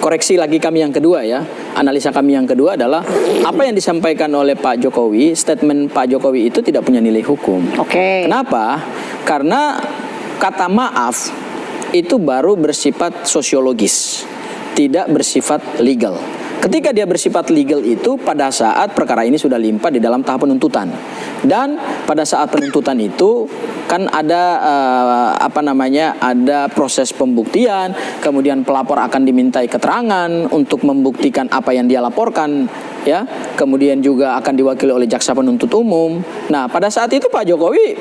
Koreksi lagi kami yang kedua ya, analisa kami yang kedua adalah apa yang disampaikan oleh Pak Jokowi, statement Pak Jokowi itu tidak punya nilai hukum. Oke. Kenapa? Karena kata maaf itu baru bersifat sosiologis, tidak bersifat legal. Ketika dia bersifat legal itu pada saat perkara ini sudah limpah di dalam tahap penuntutan. Dan pada saat penuntutan itu kan ada ada proses pembuktian, kemudian pelapor akan dimintai keterangan untuk membuktikan apa yang dia laporkan, ya. Kemudian juga akan diwakili oleh jaksa penuntut umum. Nah, pada saat itu Pak Jokowi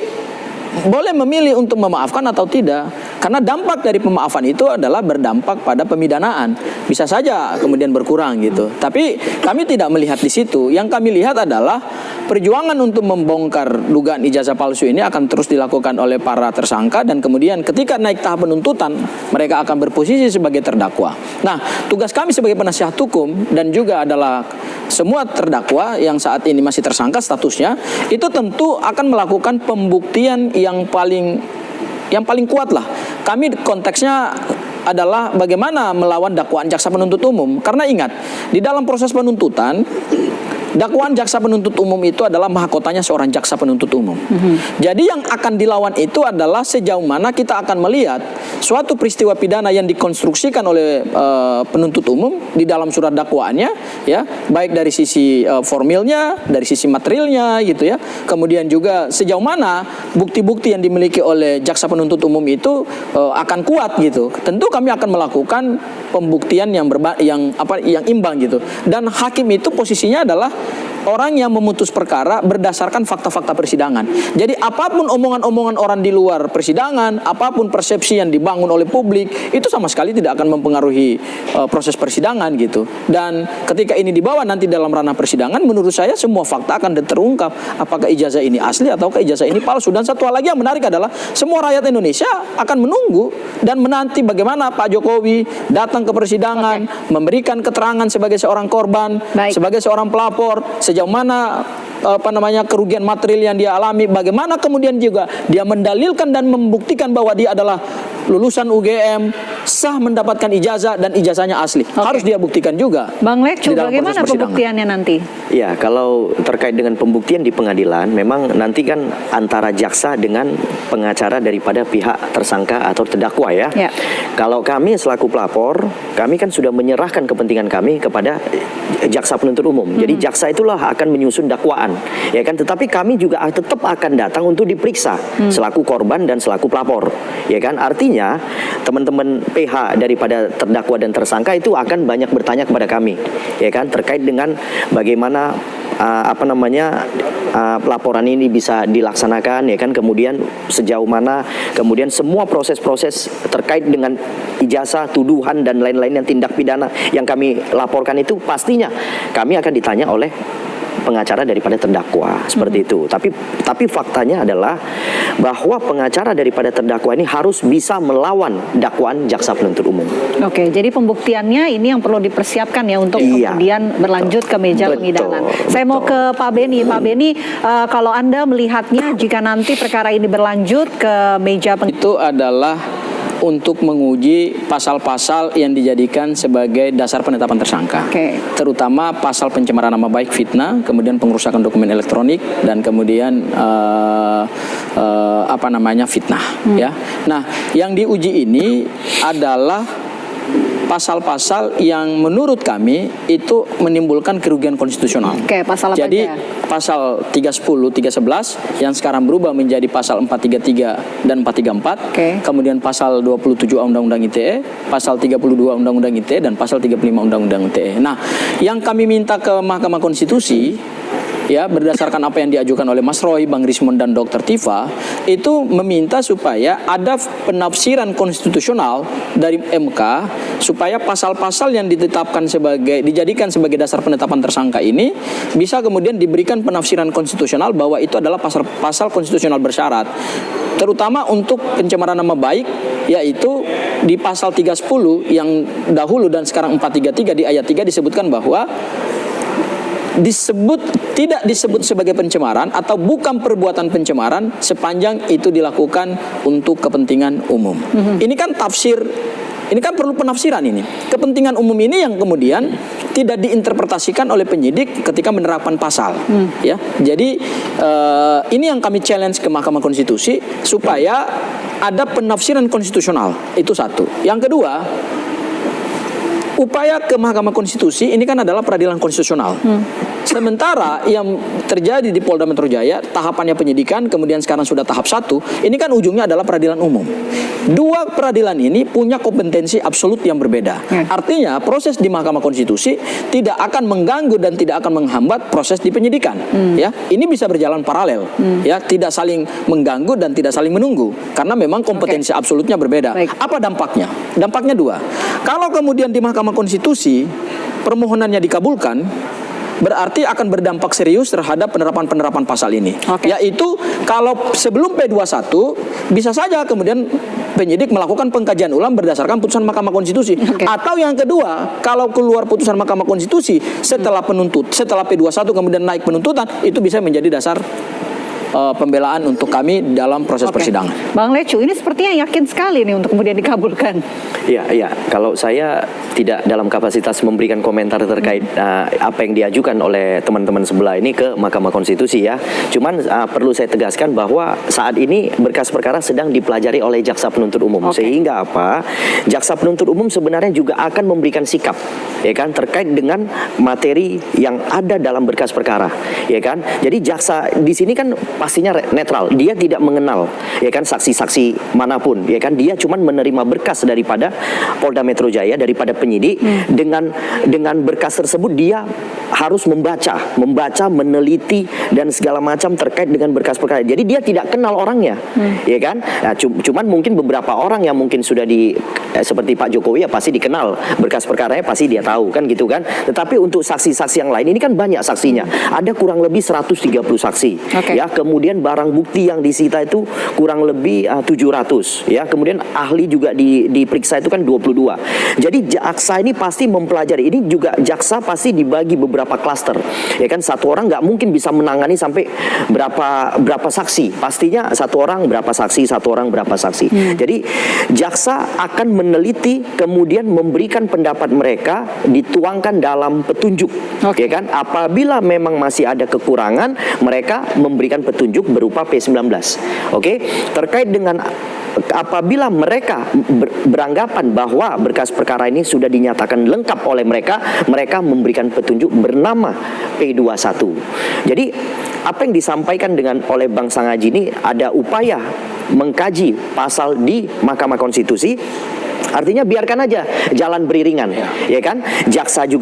boleh memilih untuk memaafkan atau tidak. Karena dampak dari pemaafan itu adalah berdampak pada pemidanaan. Bisa saja kemudian berkurang gitu. Tapi kami tidak melihat di situ. Yang kami lihat adalah perjuangan untuk membongkar dugaan ijazah palsu ini akan terus dilakukan oleh para tersangka. Dan kemudian ketika naik tahap penuntutan, mereka akan berposisi sebagai terdakwa. Nah, tugas kami sebagai penasihat hukum dan juga adalah semua terdakwa yang saat ini masih tersangka statusnya, itu tentu akan melakukan pembuktian yang paling kuat lah. Kami konteksnya adalah bagaimana melawan dakwaan jaksa penuntut umum. Karena ingat, di dalam proses penuntutan, dakwaan jaksa penuntut umum itu adalah mahkotanya seorang jaksa penuntut umum. Jadi yang akan dilawan itu adalah sejauh mana kita akan melihat suatu peristiwa pidana yang dikonstruksikan oleh penuntut umum di dalam surat dakwaannya, ya, baik dari sisi formilnya, dari sisi materialnya, gitu ya. Kemudian juga sejauh mana bukti-bukti yang dimiliki oleh jaksa penuntut umum itu akan kuat gitu. Tentu kami akan melakukan pembuktian yang imbang gitu. Dan hakim itu posisinya adalah orang yang memutus perkara berdasarkan fakta-fakta persidangan. Jadi apapun omongan-omongan orang di luar persidangan, apapun persepsi yang dibangun oleh publik, itu sama sekali tidak akan mempengaruhi proses persidangan gitu. Dan ketika ini dibawa nanti dalam ranah persidangan, menurut saya semua fakta akan terungkap. Apakah ijazah ini asli ataukah ijazah ini palsu. Dan satu hal lagi yang menarik adalah semua rakyat Indonesia akan menunggu dan menanti bagaimana Pak Jokowi datang ke persidangan, memberikan keterangan sebagai seorang korban, sebagai seorang pelapor, sejauh mana kerugian material yang dia alami, bagaimana kemudian juga dia mendalilkan dan membuktikan bahwa dia adalah lulusan UGM, sah mendapatkan ijazah dan ijazahnya asli. Harus dia buktikan juga. Bang Lekcu, bagaimana pembuktiannya nanti? Ya, kalau terkait dengan pembuktian di pengadilan, memang nanti kan antara jaksa dengan pengacara daripada pihak tersangka atau terdakwa ya. Kalau kami selaku pelapor, kami kan sudah menyerahkan kepentingan kami kepada jaksa penuntut umum. Jadi jaksa itulah akan menyusun dakwaan, ya kan. Tetapi kami juga tetap akan datang untuk diperiksa selaku korban dan selaku pelapor, ya kan. Artinya teman-teman PH daripada terdakwa dan tersangka itu akan banyak bertanya kepada kami, ya kan, terkait dengan bagaimana pelaporan ini bisa dilaksanakan, ya kan, kemudian sejauh mana kemudian semua proses-proses terkait dengan ijazah, tuduhan dan lain-lain yang tindak pidana yang kami laporkan itu pastinya kami akan ditanya oleh pengacara daripada terdakwa, seperti itu. Tapi faktanya adalah bahwa pengacara daripada terdakwa ini harus bisa melawan dakwaan jaksa penuntut umum. Oke, jadi pembuktiannya ini yang perlu dipersiapkan ya untuk kemudian berlanjut ke meja pengidangan. Saya mau ke Pak Beni. Pak Beni, kalau Anda melihatnya jika nanti perkara ini berlanjut ke meja pengidangan, itu adalah untuk menguji pasal-pasal yang dijadikan sebagai dasar penetapan tersangka. Terutama pasal pencemaran nama baik, fitnah, kemudian pengerusakan dokumen elektronik, dan kemudian fitnah. Ya. Nah, yang diuji ini adalah pasal-pasal yang menurut kami itu menimbulkan kerugian konstitusional. Pasal apa Jadi aja? Pasal 310, 311 yang sekarang berubah menjadi pasal 433 dan 434. Kemudian pasal 27 Undang-Undang ITE, pasal 32 Undang-Undang ITE, dan pasal 35 Undang-Undang ITE. Nah, yang kami minta ke Mahkamah Konstitusi, ya, berdasarkan apa yang diajukan oleh Mas Roy, Bang Rismond, dan Dr. Tifa, itu meminta supaya ada penafsiran konstitusional dari MK supaya pasal-pasal yang dijadikan sebagai dasar penetapan tersangka ini bisa kemudian diberikan penafsiran konstitusional bahwa itu adalah pasal konstitusional bersyarat. Terutama untuk pencemaran nama baik, yaitu di pasal 310 yang dahulu dan sekarang 433 di ayat 3 disebutkan bahwa tidak disebut sebagai pencemaran atau bukan perbuatan pencemaran sepanjang itu dilakukan untuk kepentingan umum. Ini kan tafsir Ini kan perlu penafsiran ini. Kepentingan umum ini yang kemudian tidak diinterpretasikan oleh penyidik ketika menerapkan pasal. Ya, jadi ini yang kami challenge ke Mahkamah Konstitusi supaya ada penafsiran konstitusional. Itu satu. Yang kedua, upaya ke Mahkamah Konstitusi ini kan adalah peradilan konstitusional. Sementara yang terjadi di Polda Metro Jaya, tahapannya penyidikan, kemudian sekarang sudah tahap 1, ini kan ujungnya adalah peradilan umum. Dua peradilan ini punya kompetensi absolut yang berbeda. Artinya proses di Mahkamah Konstitusi tidak akan mengganggu dan tidak akan menghambat proses di penyidikan. Ya, ini bisa berjalan paralel. Ya, tidak saling mengganggu dan tidak saling menunggu karena memang kompetensi absolutnya berbeda. Apa dampaknya? Dampaknya dua. Kalau kemudian di Mahkamah Konstitusi permohonannya dikabulkan, berarti akan berdampak serius terhadap penerapan pasal ini. Yaitu kalau sebelum P21 bisa saja kemudian penyidik melakukan pengkajian ulang berdasarkan putusan Mahkamah Konstitusi. Atau yang kedua, kalau keluar putusan Mahkamah Konstitusi setelah P21 kemudian naik penuntutan, itu bisa menjadi dasar pembelaan untuk kami dalam proses persidangan. Bang Lecu, ini sepertinya yakin sekali nih untuk kemudian dikabulkan. Iya. Kalau saya tidak dalam kapasitas memberikan komentar terkait apa yang diajukan oleh teman-teman sebelah ini ke Mahkamah Konstitusi ya. Cuman perlu saya tegaskan bahwa saat ini berkas perkara sedang dipelajari oleh Jaksa Penuntut Umum. Sehingga apa? Jaksa Penuntut Umum sebenarnya juga akan memberikan sikap, ya kan, terkait dengan materi yang ada dalam berkas perkara, ya kan. Jadi jaksa di sini kan pastinya netral, dia tidak mengenal, ya kan, saksi-saksi manapun, ya kan, dia cuma menerima berkas daripada Polda Metro Jaya, daripada penyidik. Dengan berkas tersebut dia harus membaca, meneliti dan segala macam terkait dengan berkas perkara. Jadi dia tidak kenal orangnya, ya kan. Nah, cuman mungkin beberapa orang yang mungkin sudah seperti Pak Jokowi ya pasti dikenal berkas perkaranya, pasti dia tahu kan gitu kan. Tetapi untuk saksi-saksi yang lain ini kan banyak saksinya, ada kurang lebih 130 saksi, ya. Kemudian barang bukti yang disita itu kurang lebih 700, ya. Kemudian ahli juga diperiksa itu kan 22. Jadi jaksa ini pasti mempelajari. Ini juga jaksa pasti dibagi beberapa klaster, ya kan. Satu orang nggak mungkin bisa menangani sampai berapa saksi. Pastinya satu orang berapa saksi, satu orang berapa saksi. Jadi jaksa akan meneliti, kemudian memberikan pendapat mereka, dituangkan dalam petunjuk, ya kan. Apabila memang masih ada kekurangan, mereka memberikan petunjuk berupa P19. Terkait dengan apabila mereka beranggapan bahwa berkas perkara ini sudah dinyatakan lengkap oleh mereka memberikan petunjuk bernama P21. Jadi apa yang disampaikan oleh Bang Sangaji ini ada upaya mengkaji pasal di Mahkamah Konstitusi. Artinya biarkan aja jalan beriringan, ya kan. Jaksa juga